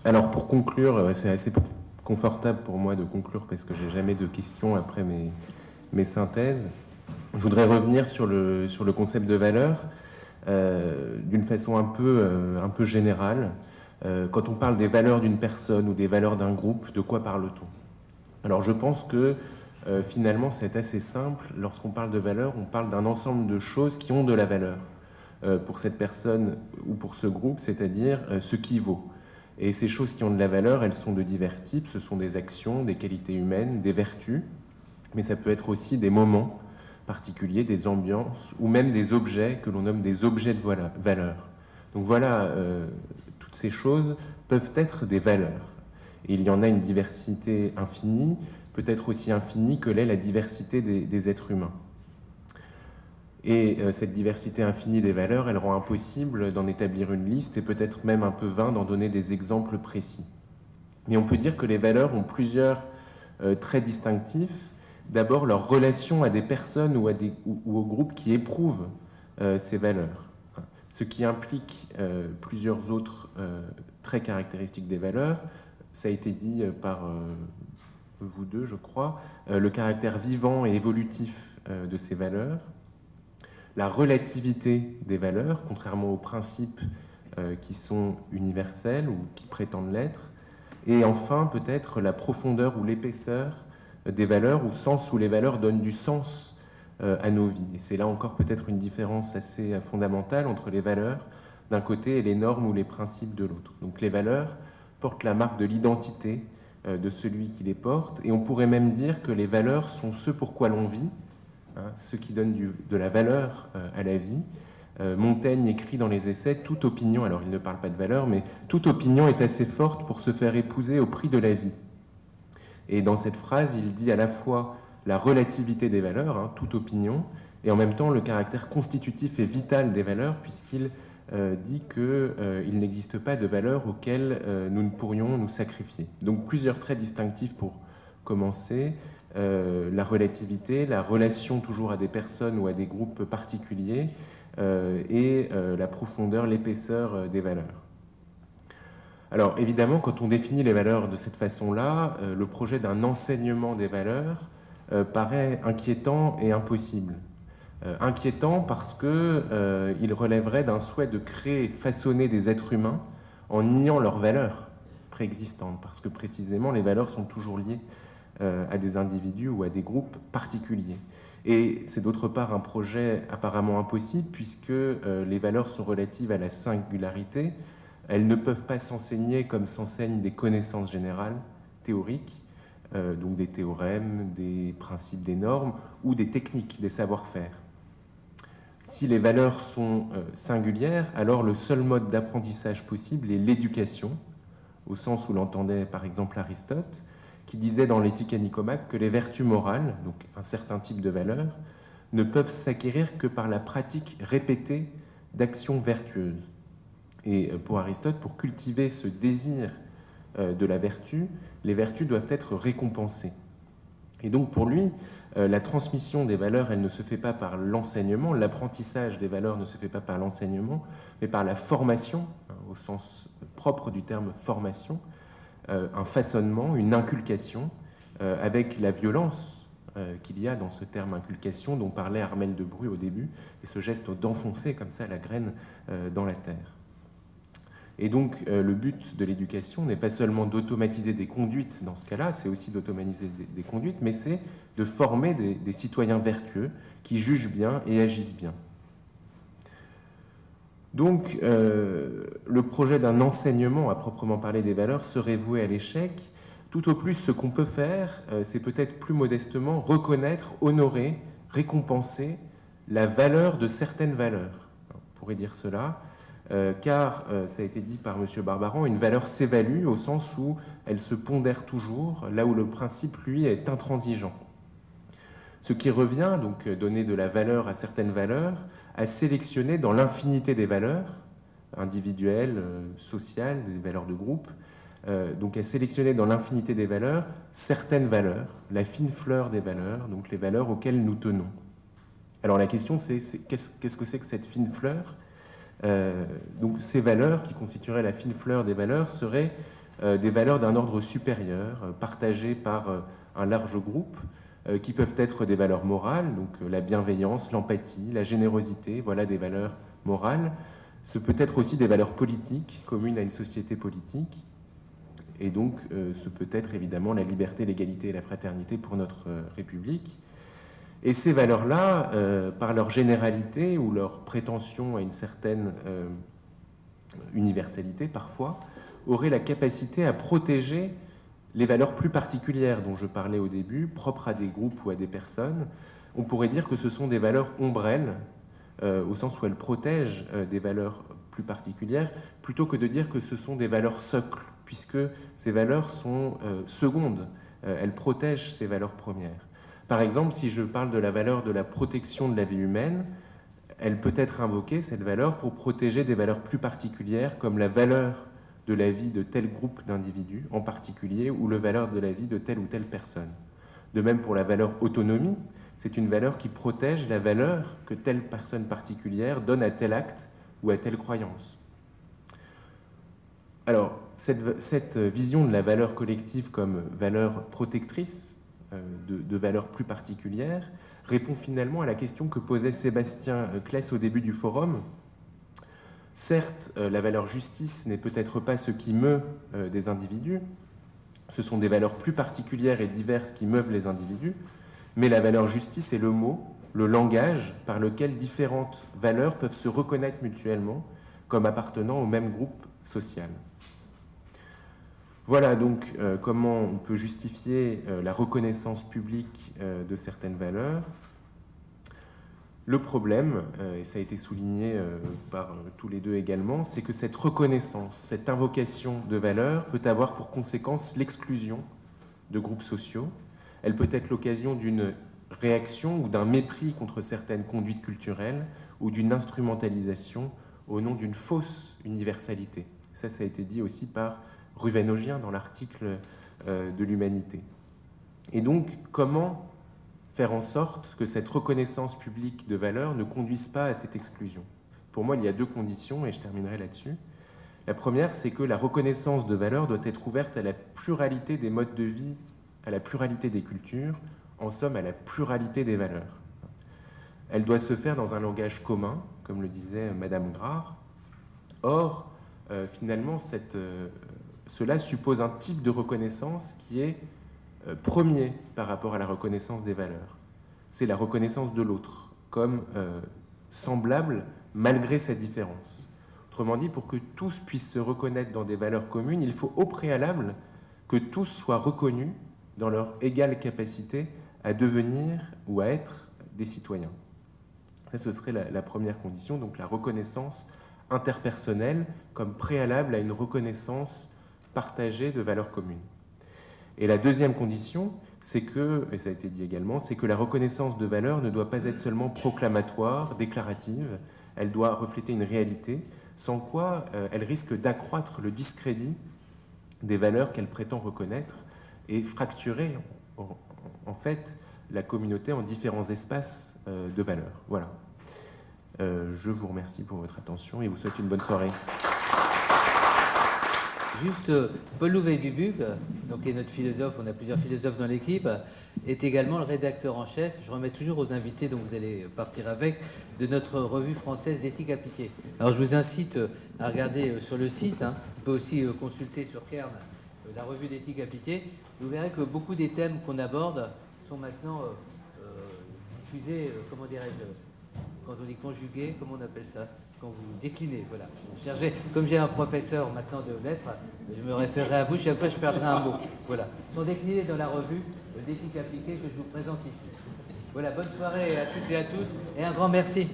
Alors pour conclure, c'est assez confortable pour moi de conclure parce que j'ai jamais de questions après mes synthèses. Je voudrais revenir sur le concept de valeur d'une façon un peu générale. Quand on parle des valeurs d'une personne ou des valeurs d'un groupe, de quoi parle-t-on? Alors je pense que finalement c'est assez simple. Lorsqu'on parle de valeur, on parle d'un ensemble de choses qui ont de la valeur pour cette personne ou pour ce groupe, c'est-à-dire ce qui vaut. Et ces choses qui ont de la valeur, elles sont de divers types. Ce sont des actions, des qualités humaines, des vertus, mais ça peut être aussi des moments particuliers, des ambiances, ou même des objets que l'on nomme des objets de valeur. Donc voilà, toutes ces choses peuvent être des valeurs. Et il y en a une diversité infinie, peut-être aussi infinie que l'est la diversité des êtres humains. Et cette diversité infinie des valeurs, elle rend impossible d'en établir une liste et peut-être même un peu vain d'en donner des exemples précis. Mais on peut dire que les valeurs ont plusieurs traits distinctifs. D'abord, leur relation à des personnes ou aux groupes qui éprouvent ces valeurs. Ce qui implique plusieurs autres traits caractéristiques des valeurs. Ça a été dit par vous deux, je crois. Le caractère vivant et évolutif de ces valeurs. La relativité des valeurs, contrairement aux principes qui sont universels ou qui prétendent l'être. Et enfin, peut-être la profondeur ou l'épaisseur des valeurs, au sens où les valeurs donnent du sens à nos vies. Et c'est là encore peut-être une différence assez fondamentale entre les valeurs d'un côté et les normes ou les principes de l'autre. Donc les valeurs portent la marque de l'identité de celui qui les porte, et on pourrait même dire que les valeurs sont ce pour quoi l'on vit, ce qui donne de la valeur à la vie. Montaigne écrit dans les Essais, toute opinion, alors il ne parle pas de valeur, mais toute opinion est assez forte pour se faire épouser au prix de la vie. Et dans cette phrase, il dit à la fois la relativité des valeurs, toute opinion, et en même temps le caractère constitutif et vital des valeurs, puisqu'il dit qu'il n'existe pas de valeurs auxquelles nous ne pourrions nous sacrifier. Donc plusieurs traits distinctifs pour commencer. La relativité, la relation toujours à des personnes ou à des groupes particuliers, et la profondeur, l'épaisseur des valeurs. Alors évidemment, quand on définit les valeurs de cette façon-là, le projet d'un enseignement des valeurs paraît inquiétant et impossible. Inquiétant parce qu'il relèverait d'un souhait de créer et façonner des êtres humains en niant leurs valeurs préexistantes, parce que précisément les valeurs sont toujours liées à des individus ou à des groupes particuliers. Et c'est d'autre part un projet apparemment impossible, puisque les valeurs sont relatives à la singularité. Elles ne peuvent pas s'enseigner comme s'enseignent des connaissances générales, théoriques, donc des théorèmes, des principes, des normes, ou des techniques, des savoir-faire. Si les valeurs sont singulières, alors le seul mode d'apprentissage possible est l'éducation, au sens où l'entendait par exemple Aristote, qui disait dans l'Éthique à Nicomaque que les vertus morales, donc un certain type de valeurs, ne peuvent s'acquérir que par la pratique répétée d'actions vertueuses. Et pour Aristote, pour cultiver ce désir de la vertu, les vertus doivent être récompensées. Et donc pour lui, la transmission des valeurs, elle ne se fait pas par l'enseignement, l'apprentissage des valeurs ne se fait pas par l'enseignement, mais par la formation, au sens propre du terme formation, un façonnement, une inculcation, avec la violence qu'il y a dans ce terme inculcation dont parlait Armelle de Bru au début, et ce geste d'enfoncer comme ça la graine dans la terre. Et donc le but de l'éducation n'est pas seulement d'automatiser des conduites dans ce cas-là, c'est aussi d'automatiser des conduites, mais c'est de former des citoyens vertueux qui jugent bien et agissent bien. Donc le projet d'un enseignement à proprement parler des valeurs serait voué à l'échec. Tout au plus, ce qu'on peut faire, c'est peut-être plus modestement reconnaître, honorer, récompenser la valeur de certaines valeurs. On pourrait dire cela. Car, ça a été dit par M. Barbaran, une valeur s'évalue au sens où elle se pondère toujours, là où le principe, lui, est intransigeant. Ce qui revient, donc donner de la valeur à certaines valeurs, à sélectionner dans l'infinité des valeurs, individuelles, sociales, des valeurs de groupe, donc à sélectionner dans l'infinité des valeurs certaines valeurs, la fine fleur des valeurs, donc les valeurs auxquelles nous tenons. Alors la question c'est qu'est-ce que c'est que cette fine fleur ? Donc ces valeurs qui constitueraient la fine fleur des valeurs seraient des valeurs d'un ordre supérieur, partagées par un large groupe, qui peuvent être des valeurs morales, donc la bienveillance, l'empathie, la générosité, voilà des valeurs morales. Ce peut être aussi des valeurs politiques, communes à une société politique, et donc ce peut être évidemment la liberté, l'égalité et la fraternité pour notre République. Et ces valeurs-là, par leur généralité ou leur prétention à une certaine universalité parfois, auraient la capacité à protéger les valeurs plus particulières dont je parlais au début, propres à des groupes ou à des personnes. On pourrait dire que ce sont des valeurs ombrelles, au sens où elles protègent des valeurs plus particulières, plutôt que de dire que ce sont des valeurs socles, puisque ces valeurs sont secondes, elles protègent ces valeurs premières. Par exemple, si je parle de la valeur de la protection de la vie humaine, elle peut être invoquée, cette valeur, pour protéger des valeurs plus particulières, comme la valeur de la vie de tel groupe d'individus en particulier, ou la valeur de la vie de telle ou telle personne. De même pour la valeur autonomie, c'est une valeur qui protège la valeur que telle personne particulière donne à tel acte ou à telle croyance. Alors, cette vision de la valeur collective comme valeur protectrice de valeurs plus particulières répond finalement à la question que posait Sébastien Claes au début du forum. Certes, la valeur justice n'est peut-être pas ce qui meut des individus, ce sont des valeurs plus particulières et diverses qui meuvent les individus, mais la valeur justice est le mot, le langage par lequel différentes valeurs peuvent se reconnaître mutuellement comme appartenant au même groupe social. Voilà donc comment on peut justifier la reconnaissance publique de certaines valeurs. Le problème, et ça a été souligné par tous les deux également, c'est que cette reconnaissance, cette invocation de valeurs peut avoir pour conséquence l'exclusion de groupes sociaux. Elle peut être l'occasion d'une réaction ou d'un mépris contre certaines conduites culturelles ou d'une instrumentalisation au nom d'une fausse universalité. Ça a été dit aussi par Ruvenogien dans l'article de l'Humanité. Et donc, comment faire en sorte que cette reconnaissance publique de valeurs ne conduise pas à cette exclusion? Pour moi, il y a deux conditions, et je terminerai là-dessus. La première, c'est que la reconnaissance de valeurs doit être ouverte à la pluralité des modes de vie, à la pluralité des cultures, en somme à la pluralité des valeurs. Elle doit se faire dans un langage commun, comme le disait Madame Grard. Or, finalement, cela suppose un type de reconnaissance qui est premier par rapport à la reconnaissance des valeurs. C'est la reconnaissance de l'autre, comme semblable malgré sa différence. Autrement dit, pour que tous puissent se reconnaître dans des valeurs communes, il faut au préalable que tous soient reconnus dans leur égale capacité à devenir ou à être des citoyens. Ça, ce serait la première condition, donc la reconnaissance interpersonnelle comme préalable à une reconnaissance partagée de valeurs communes. Et la deuxième condition, c'est que, et ça a été dit également, c'est que la reconnaissance de valeurs ne doit pas être seulement proclamatoire, déclarative, elle doit refléter une réalité, sans quoi elle risque d'accroître le discrédit des valeurs qu'elle prétend reconnaître et fracturer en fait la communauté en différents espaces de valeurs. Voilà. Je vous remercie pour votre attention et vous souhaite une bonne soirée. Juste, Paul Louvet-Dubuc, donc qui est notre philosophe, on a plusieurs philosophes dans l'équipe, est également le rédacteur en chef, je remets toujours aux invités, donc vous allez partir avec, de notre revue française d'éthique appliquée. Alors je vous incite à regarder sur le site, on peut aussi consulter sur Cairn la revue d'éthique appliquée. Vous verrez que beaucoup des thèmes qu'on aborde sont maintenant diffusés, comment dirais-je, quand on dit conjugués, comment on appelle ça ? Quand vous déclinez, voilà. Comme j'ai un professeur maintenant de lettres, je me référerai à vous, chaque fois je perdrai un mot. Voilà. Ils sont déclinés dans la revue d'éthique appliquée que je vous présente ici. Voilà, bonne soirée à toutes et à tous, et un grand merci.